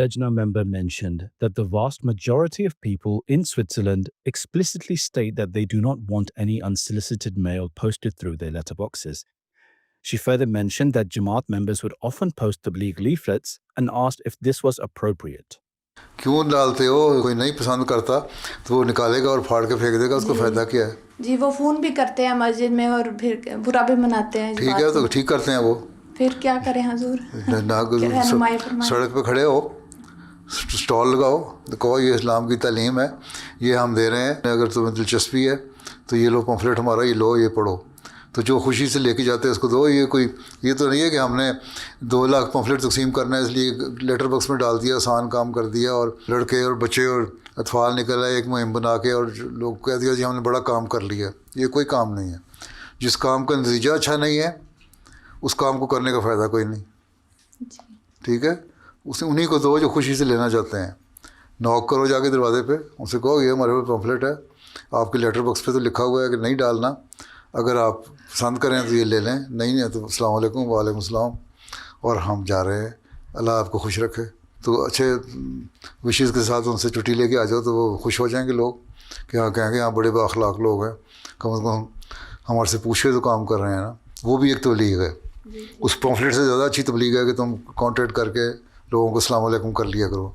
Lejna member mentioned that the vast majority of people in Switzerland explicitly state that they do not want any unsolicited mail posted through their letterboxes. She further mentioned that Jamaat members would often post tabligh leaflets and asked if this was appropriate. کیوں ڈالتے ہو؟ کوئی نہیں پسند کرتا تو وہ نکالے گا اور پھاڑ کے پھینک دے گا، اس کو فائدہ کیا ہے؟ جی وہ فون بھی کرتے ہیں مسجد میں اور پھر برا بھی مناتے ہیں. ٹھیک ہے تو ٹھیک کرتے ہیں وہ. پھر کیا کریں حضور؟ سڑک پہ کھڑے ہو، اسٹال لگاؤ، کہو یہ اسلام کی تعلیم ہے، یہ ہم دے رہے ہیں، اگر تمہیں دلچسپی ہے تو یہ لو پمفلٹ ہمارا، یہ لو، یہ پڑھو. تو جو خوشی سے لے کے جاتے ہیں اس کو دو. یہ تو نہیں ہے کہ ہم نے 2 لاکھ پمفلٹ تقسیم کرنا ہے اس لیے لیٹر باکس میں ڈال دیا، آسان کام کر دیا، اور لڑکے اور بچے اور اطفال نکل آئے ایک مہم بنا کے اور لوگ کہہ دیا جی ہم نے بڑا کام کر لیا. یہ کوئی کام نہیں ہے. جس کام کا نتیجہ اچھا نہیں ہے اس کام کو کرنے کا فائدہ کوئی نہیں. ٹھیک ہے، انہیں کو دو جو خوشی سے لینا چاہتے ہیں. نوک کرو جا کے دروازے پہ، ان سے کہو یہ ہمارے پاس پمفلٹ ہے، آپ کے لیٹر باکس پہ تو لکھا ہوا ہے کہ نہیں ڈالنا، اگر آپ پسند کریں تو یہ لے لیں، نہیں ہے تو السلام علیکم. وعلیکم السلام، اور ہم جا رہے ہیں، اللہ آپ کو خوش رکھے. تو اچھے وشیز کے ساتھ ان سے چھٹی لے کے آ جاؤ تو وہ خوش ہو جائیں گے لوگ، کہ ہاں کہیں گے ہاں بڑے با اخلاق لوگ ہیں، کم از کم ہمارے سے پوچھے تو کام کر رہے ہیں نا. وہ بھی ایک تبلیغ ہے. اس پمفلٹ سے زیادہ اچھی تبلیغ ہے کہ تم کانٹیکٹ کر کے لوگوں کو السلام علیکم کر لیا کرو.